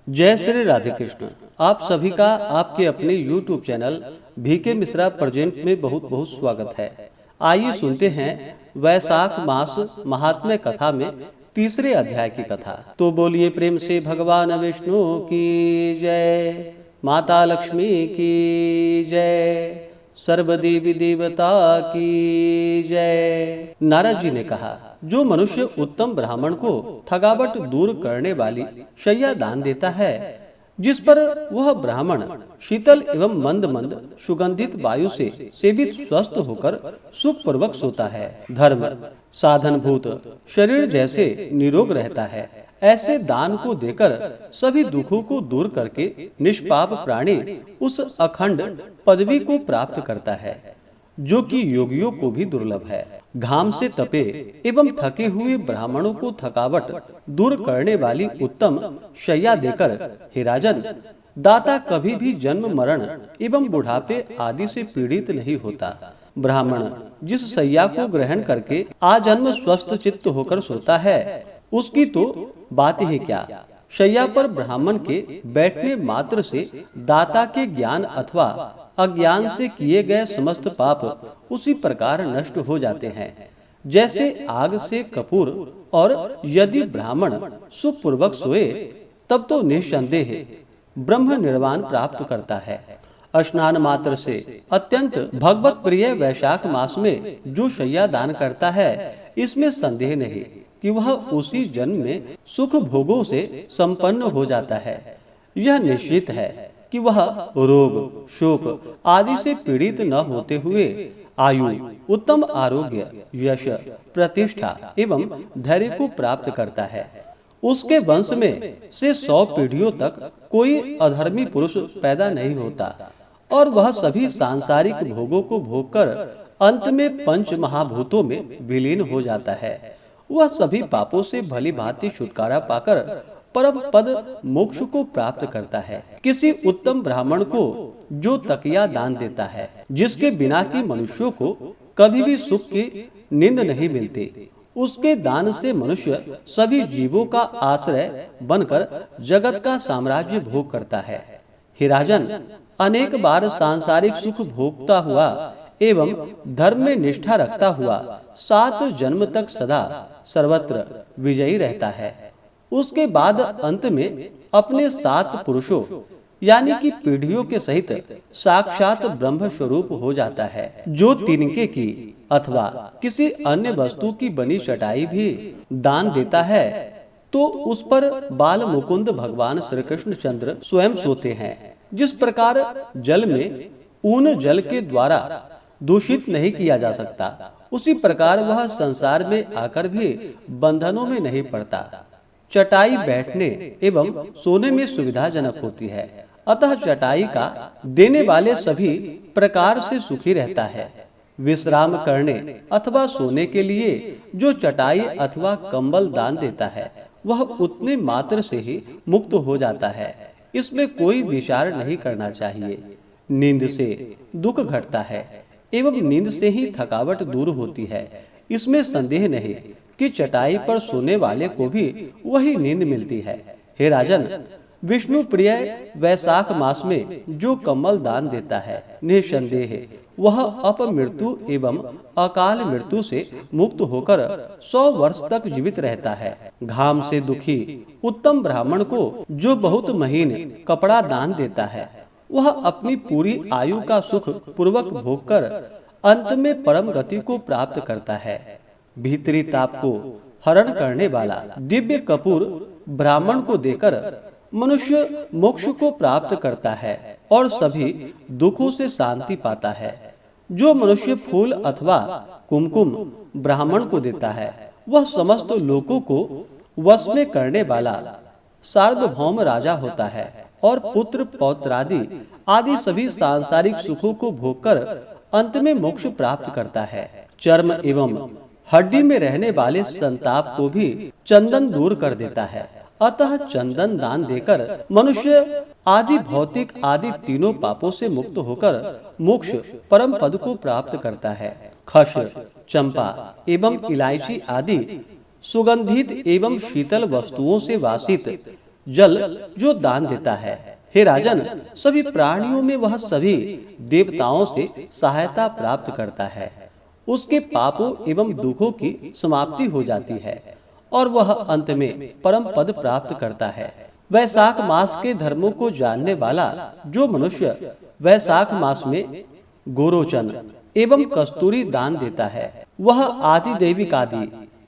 जय श्री राधे कृष्ण। आप सभी का आपके अपने YouTube channel V K Mishra present में बहुत बहुत स्वागत है। आइए सुनते हैं वैशाख मास महात्म्य कथा में तीसरे अध्याय की कथा। तो बोलिए प्रेम से भगवान विष्णु की जय, माता लक्ष्मी की जय, सर्व देवी देवता की जय। नारद जी ने कहा, जो मनुष्य उत्तम ब्राह्मण को थकावट दूर करने वाली शैया दान देता है, जिस पर वह ब्राह्मण शीतल एवं मंद मंद सुगंधित वायु से सेवित स्वस्थ होकर सुख पूर्वक सोता है, धर्म साधन भूत शरीर जैसे निरोग रहता है, ऐसे दान को देकर सभी दुखों को दूर करके निष्पाप प्राणी उस अखंड पदवी को प्राप्त करता है, जो कि योगियों को भी दुर्लभ है। घाम से तपे एवं थके हुए ब्राह्मणों को थकावट दूर करने वाली उत्तम शैया देकर, हे राजन, दाता कभी भी जन्म मरण एवं बुढ़ापे आदि से पीड़ित नहीं होता। ब्राह्मण जिस शैया को ग्रहण करके आजन्म स्वस्थ चित्त होकर सोता है, उसकी तो बात ही क्या। शैया पर ब्राह्मण के बैठने मात्र से दाता के ज्ञान अथवा अज्ञान से किए गए समस्त पाप उसी प्रकार नष्ट हो जाते हैं, जैसे आग से कपूर। और यदि ब्राह्मण सुखपूर्वक सोए, तब तो निसंदेह ब्रह्म निर्वाण प्राप्त करता है। स्नान मात्र से अत्यंत भगवत प्रिय वैशाख मास में जो शैया दान करता है, इसमें संदेह नहीं कि वह उसी जन्म में सुख भोगों से संपन्न हो जाता है। यह निश्चित है कि वह रोग शोक आदि से पीड़ित न होते हुए आयु, उत्तम आरोग्य, यश, प्रतिष्ठा एवं धैर्य को प्राप्त करता है। उसके वंश में से 100 पीढ़ियों तक कोई अधर्मी पुरुष पैदा नहीं होता, और वह सभी सांसारिक भोगों को भोगकर अंत में पंच महाभूतों में विलीन हो जाता है। वह सभी पापों से भली भांति छुटकारा पाकर परम पद मोक्ष को प्राप्त करता है। किसी उत्तम ब्राह्मण को जो तकिया दान देता है, जिसके बिना की मनुष्यों को कभी भी सुख की नींद नहीं मिलती, उसके दान से मनुष्य सभी जीवों का आश्रय बनकर जगत का साम्राज्य भोग करता है। हे राजन, अनेक बार सांसारिक सुख भोगता हुआ एवं धर्म में निष्ठा रखता हुआ 7 जन्म तक सदा सर्वत्र विजयी रहता है। उसके बाद अंत में अपने 7 पुरुषों यानी कि पीढ़ियों के सहित साक्षात ब्रह्म स्वरूप हो जाता है। जो तिनके की अथवा किसी अन्य वस्तु की बनी चटाई भी दान देता है, तो उस पर बाल मुकुंद भगवान श्री कृष्ण चंद्र स्वयं सोते हैं। जिस प्रकार जल में ऊन जल के द्वारा दूषित नहीं किया जा सकता, उसी प्रकार वह संसार में आकर भी बंधनों में नहीं पड़ता। चटाई बैठने एवं सोने में सुविधाजनक होती है, अतः चटाई का देने वाले सभी प्रकार से सुखी रहता है। विश्राम करने अथवा सोने के लिए जो चटाई अथवा कंबल दान देता है, वह उतने मात्र से ही मुक्त हो जाता है। इसमें कोई विचार नहीं करना चाहिए। नींद से दुख घटता है एवं नींद से ही थकावट दूर होती है, इसमें संदेह नहीं कि चटाई पर सोने वाले को भी वही नींद मिलती है। हे राजन, विष्णु प्रिय वैशाख मास में जो कमल दान देता है, निसंदेह वह अपमृत्यु एवं अकाल मृत्यु से मुक्त होकर 100 वर्ष तक जीवित रहता है। घाम से दुखी उत्तम ब्राह्मण को जो बहुत महीन कपड़ा दान देता है, वह अपनी पूरी आयु का सुख पूर्वक भोगकर अंत में परम गति को प्राप्त करता है। भीतरी ताप को हरण करने वाला दिव्य कपूर ब्राह्मण को देकर मनुष्य मोक्ष को प्राप्त करता है और सभी दुखों से शांति पाता है। जो मनुष्य फूल अथवा कुमकुम ब्राह्मण को देता है, वह समस्त लोकों को वश में करने वाला सार्वभौम राजा होता है और पुत्र पौत्रादि आदि सभी सांसारिक सुखों को भोगकर अंत में मोक्ष प्राप्त करता है। चर्म एवं हड्डी में रहने वाले संताप को भी चंदन दूर कर देता है। अतः चंदन दान देकर मनुष्य आदि भौतिक आदि तीनों पापों से मुक्त होकर मोक्ष परम पद को प्राप्त करता है। खस, चंपा एवं इलायची आदि सुगंधित एवं शीतल वस्तुओं से वासित जल जो दान देता है। हे राजन, सभी प्राणियों में वह सभी देवताओं से सहायता प्राप्त करता है। उसके पापों एवं दुखों की समाप्ति हो जाती है और वह अंत में परम पद प्राप्त करता है। वैशाख मास के धर्मों को जानने वाला जो मनुष्य वैशाख मास में गोरोचन एवं कस्तूरी दान देता है, वह आदि दैविक आदि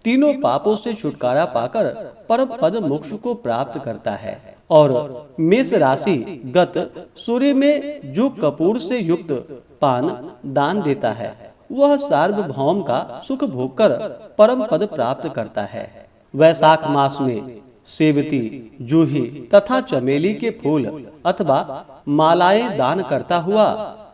तीनों पापों से छुटकारा पाकर परम पद मोक्ष को प्राप्त करता है। और मेष राशि गत सूर्य में जो कपूर से युक्त पान दान देता है, वह सार्वभौम का सुख भोगकर परम पद प्राप्त करता है। वैशाख मास में सेवती, जूही तथा चमेली के फूल अथवा मालाएं दान करता हुआ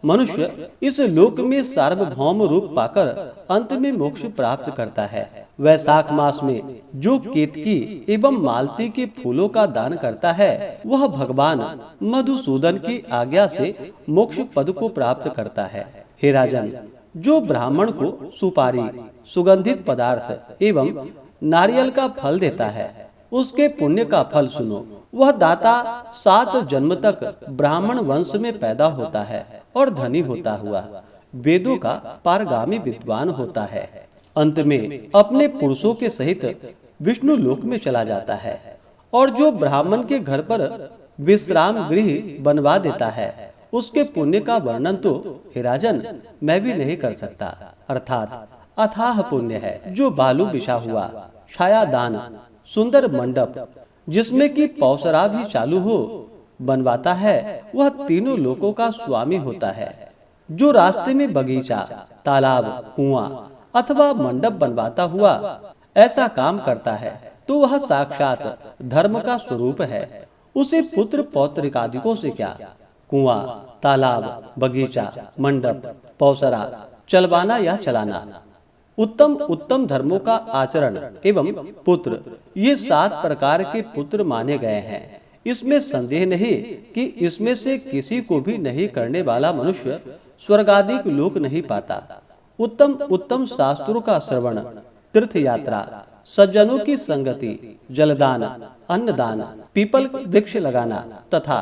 मनुष्य इस लोक में सार्वभौम रूप पाकर अंत में मोक्ष प्राप्त करता है। वैशाख मास में जो केतकी एवं मालती के फूलों का दान करता है, वह भगवान मधुसूदन की आज्ञा से मोक्ष पद को प्राप्त करता है। हे राजन, जो ब्राह्मण को सुपारी, सुगंधित पदार्थ एवं नारियल का फल देता है, उसके पुण्य का फल सुनो। वह दाता 7 जन्म तक ब्राह्मण वंश में पैदा होता है और धनी होता हुआ वेदों का पारगामी विद्वान होता है। अंत में अपने पुरुषों के सहित विष्णु लोक में चला जाता है। और जो ब्राह्मण के घर पर विश्राम गृह बनवा देता है, उसके पुण्य का वर्णन तो हे राजन मैं भी नहीं कर सकता। अर्थात अथाह पुण्य है। जो बालू बिछा हुआ छायादान, सुंदर मंडप जिसमें कि पौसरा भी चालू हो बनवाता है, वह तीनों लोकों का स्वामी होता है। जो रास्ते में बगीचा, तालाब, कुआं अथवा मंडप बनवाता हुआ ऐसा काम करता है, तो वह साक्षात धर्म का स्वरूप है। उसे पुत्र पौत्रिकादिकों से क्या, कुआं, तालाब, बगीचा, मंडप, पौसरा चलवाना या चलाना। उत्तम उत्तम धर्मों का आचरण एवं पुत्र, ये 7 प्रकार के पुत्र माने गए हैं। इसमें संदेह नहीं कि इसमें से किसी को भी नहीं करने वाला मनुष्य स्वर्गादिक लोक नहीं पाता। उत्तम उत्तम शास्त्रों का श्रवण, तीर्थ यात्रा, सज्जनों की संगति, जलदान, अन्नदान, पीपल वृक्ष लगाना तथा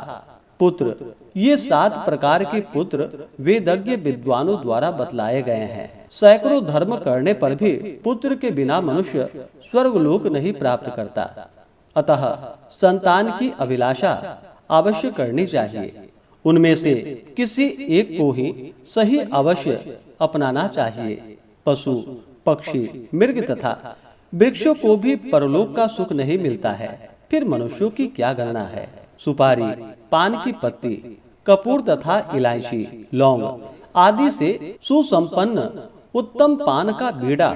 पुत्र, ये 7 प्रकार के पुत्र वेदज्ञ विद्वानों द्वारा बतलाए गए हैं। सैकड़ों धर्म करने पर भी पुत्र के बिना मनुष्य स्वर्गलोक नहीं प्राप्त करता। अतः संतान की अभिलाषा अवश्य करनी चाहिए। उनमें से किसी एक को ही सही अवश्य अपनाना चाहिए। पशु, पक्षी, मृग तथा वृक्षों को भी परलोक का सुख नहीं मिलता है, फिर मनुष्यों की क्या गणना है। सुपारी, पान की पत्ती, कपूर तथा इलायची, लौंग आदि से सुसंपन्न उत्तम पान का बीड़ा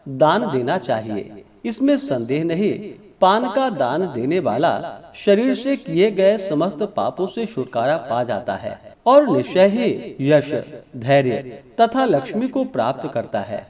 दान देना चाहिए। इसमें संदेह नहीं, पान का दान देने वाला शरीर से किए गए समस्त पापों से छुटकारा पा जाता है और निश्चय ही यश, धैर्य तथा लक्ष्मी को प्राप्त करता है।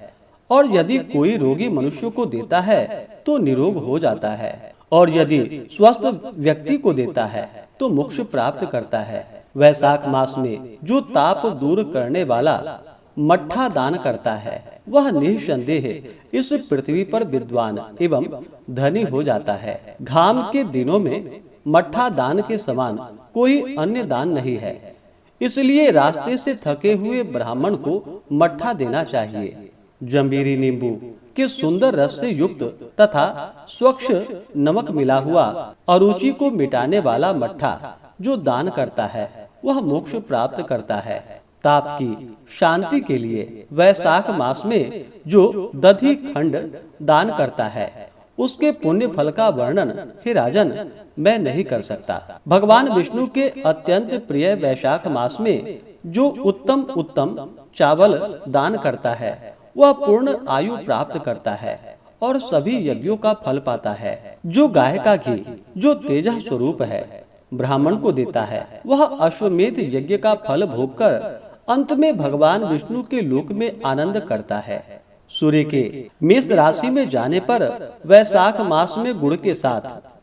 और यदि कोई रोगी मनुष्य को देता है तो निरोग हो जाता है, और यदि स्वस्थ व्यक्ति को देता है तो मोक्ष प्राप्त करता है। वैशाख मास में जो ताप दूर करने वाला मट्ठा दान करता है, वह निसंदेह इस पृथ्वी पर विद्वान एवं धनी हो जाता है। घाम के दिनों में मट्ठा दान के समान कोई अन्य दान नहीं है। इसलिए रास्ते से थके हुए ब्राह्मण को मट्ठा देना चाहिए। जंबीरी नींबू के सुंदर रस से युक्त तथा स्वच्छ नमक मिला हुआ अरुचि को मिटाने वाला मट्ठा जो दान करता है, वह मोक्ष प्राप्त करता है। ताप की शांति के लिए वैशाख मास में जो दधि खंड दान करता है, उसके पुण्य फल का वर्णन हे राजन मैं नहीं कर सकता। भगवान विष्णु के अत्यंत प्रिय वैशाख मास में जो उत्तम उत्तम चावल दान करता है, वह पूर्ण आयु प्राप्त करता है और सभी यज्ञों का फल पाता है। जो गाय का घी जो तेज स्वरूप है ब्राह्मण को देता है, वह अश्वमेध यज्ञ का फल भोगकर अंत में भगवान विष्णु के लोक में आनंद करता है। सूर्य के मेष राशि में जाने पर वैशाख मास में गुड़ के साथ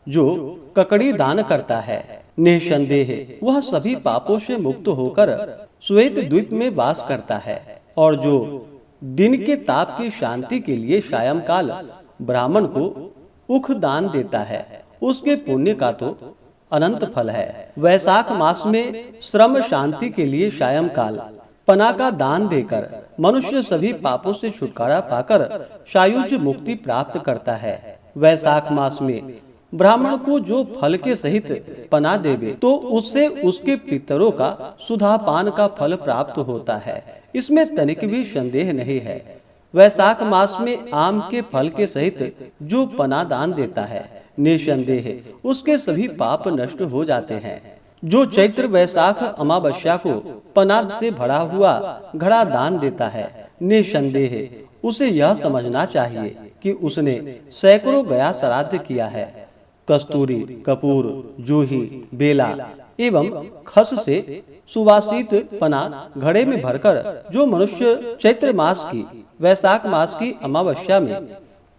जो ककड़ी दान करता है, निसंदेह वह सभी पापों से मुक्त होकर श्वेत द्वीप में वास करता है। और जो दिन के ताप की शांति के लिए सायंकाल ब्राह्मण को उख दान देता है, उसके पुण्य का तो अनंत फल है। वैशाख मास में श्रम शांति के लिए सायं काल पना का दान देकर मनुष्य सभी पापों से छुटकारा पाकर सायुज्य मुक्ति प्राप्त करता है। वैशाख मास में ब्राह्मण को जो फल के सहित पना देवे तो उससे उसके पितरों का सुधापान का फल प्राप्त होता है, इसमें तनिक भी संदेह नहीं है। वैशाख मास में आम के फल के सहित जो पना दान देता है निसंदेह उसके सभी पाप नष्ट हो जाते हैं। जो चैत्र वैशाख अमावस्या को पना से भरा हुआ घड़ा दान देता है निसंदेह उसे यह समझना चाहिए कि उसने सैकड़ों गया श्राद्ध किया है। कस्तूरी, कपूर, जूही, बेला एवं खस से सुवासित पना घड़े में भरकर जो मनुष्य चैत्र मास की वैशाख मास की अमावस्या में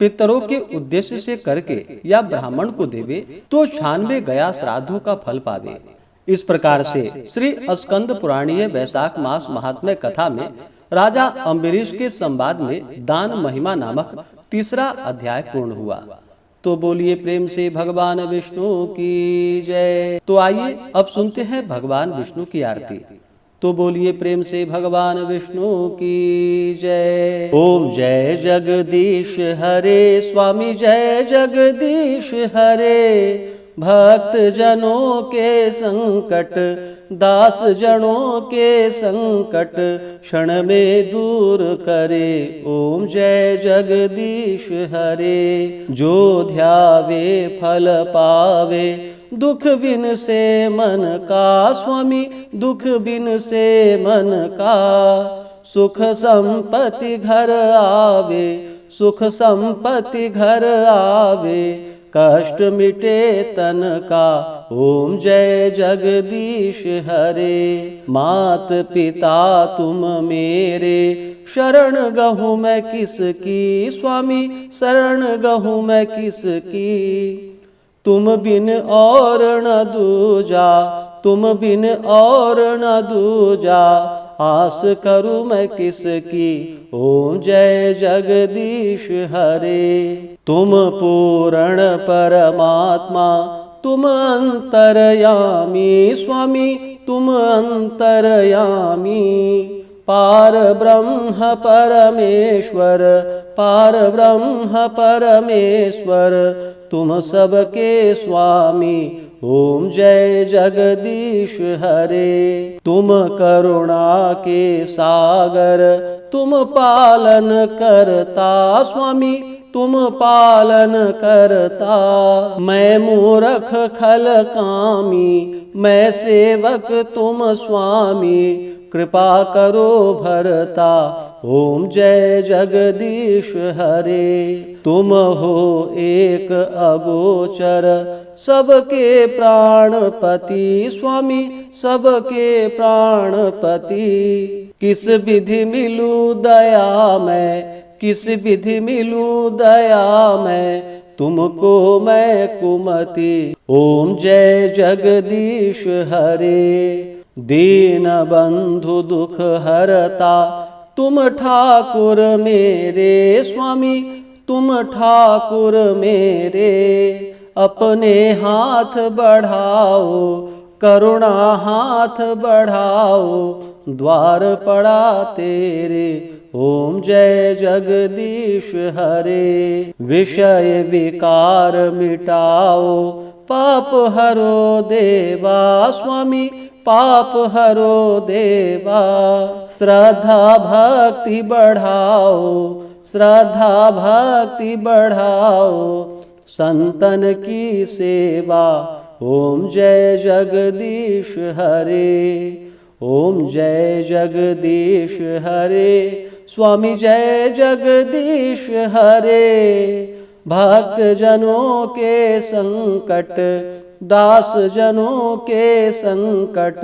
पितरों के उद्देश्य से करके या ब्राह्मण को देवे तो 96 गया श्राद्धों का फल पावे। इस प्रकार से श्री स्कंद पुराणीय वैशाख मास महात्म्य कथा में राजा अम्बरीश के संवाद में दान महिमा नामक तीसरा अध्याय पूर्ण हुआ। तो बोलिए प्रेम से भगवान विष्णु की जय। तो आइए अब सुनते हैं भगवान विष्णु की आरती। तो बोलिए प्रेम से भगवान विष्णु की जय। ओम जय जगदीश हरे स्वामी जय जगदीश हरे। भक्त जनों के संकट दास जनों के संकट क्षण में दूर करे। ओम जय जगदीश हरे। जो ध्यावे फल पावे दुख बिन से मन का स्वामी दुख बिन से मन का। सुख संपत्ति घर आवे सुख संपत्ति घर आवे कष्ट मिटे तन का। ओम जय जगदीश हरे। मात पिता तुम मेरे शरण गहूँ मैं किसकी स्वामी शरण गहूँ मैं किसकी। तुम बिन और न दूजा तुम बिन और न दूजा आस करूँ मैं किसकी। ओम जय जगदीश हरे। तुम पूर्ण परमात्मा तुम अंतरयामी स्वामी तुम अंतरयामी। पार ब्रह्म परमेश्वर पार ब्रह्म परमेश्वर तुम सबके स्वामी। ओम जय जगदीश हरे। तुम करुणा के सागर तुम पालन करता स्वामी तुम पालन करता। मैं मूर्ख खल कामी मैं सेवक तुम स्वामी कृपा करो भरता। ओम जय जगदीश हरे। तुम हो एक अगोचर सबके प्राणपति स्वामी सबके प्राणपति। किस विधि मिलू दया मैं किस विधि मिलू दया मैं तुमको मैं कुमति। ओम जय जगदीश हरे। दीन बंधु दुख हरता तुम ठाकुर मेरे स्वामी तुम ठाकुर मेरे। अपने हाथ बढ़ाओ करुणा हाथ बढ़ाओ द्वार पड़ा तेरे। ओम जय जगदीश हरे। विषय विकार मिटाओ पाप हरो देवा स्वामी पाप हरो देवा। श्रद्धा भक्ति बढ़ाओ श्रद्धा भक्ति बढ़ाओ संतन की सेवा। ओम जय जगदीश हरे। ओम जय जगदीश हरे। स्वामी जय जगदीश हरे। भक्त जनों के संकट दास जनों के संकट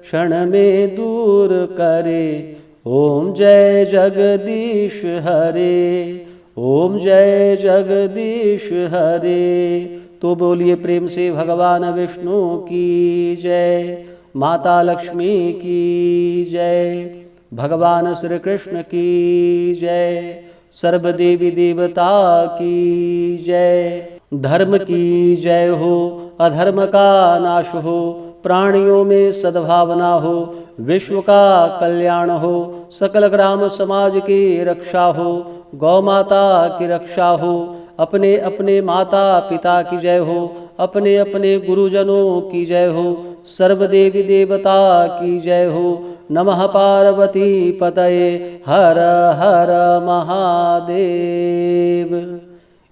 क्षण में दूर करे। ओम जय जगदीश हरे। ओम जय जगदीश हरे। तो बोलिए प्रेम से भगवान विष्णु की जय। माता लक्ष्मी की जय। भगवान श्री कृष्ण की जय। सर्वदेवी देवता की जय। धर्म की जय हो, अधर्म का नाश हो, प्राणियों में सद्भावना हो, विश्व का कल्याण हो, सकल ग्राम समाज की रक्षा हो, गौ माता की रक्षा हो, अपने अपने माता पिता की जय हो, अपने अपने गुरुजनों की जय हो, सर्वदेवी देवता की जय हो। नमः पार्वती पतये हर हर महादेव।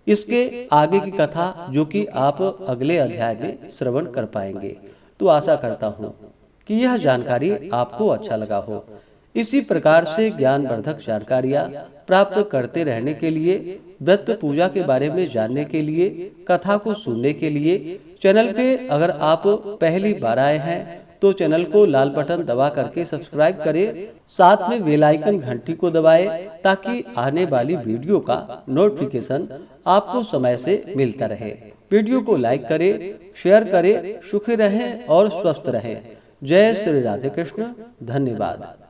इसके आगे की कथा जो कि आप अगले अध्याय में श्रवण कर पाएंगे। तो आशा करता हूँ कि यह जानकारी आपको अच्छा लगा हो। इसी प्रकार से ज्ञानवर्धक जानकारियाँ प्राप्त करते रहने के लिए, व्रत पूजा के बारे में जानने के लिए, कथा को सुनने के लिए चैनल पे अगर आप पहली बार आए हैं तो चैनल को लाल बटन दबा करके सब्सक्राइब करें, साथ में बेल आइकन घंटी को दबाएं ताकि आने वाली वीडियो का नोटिफिकेशन आपको समय से मिलता रहे। वीडियो को लाइक करें, शेयर करें। सुखी रहें और स्वस्थ रहें। जय श्री राधे कृष्ण। धन्यवाद।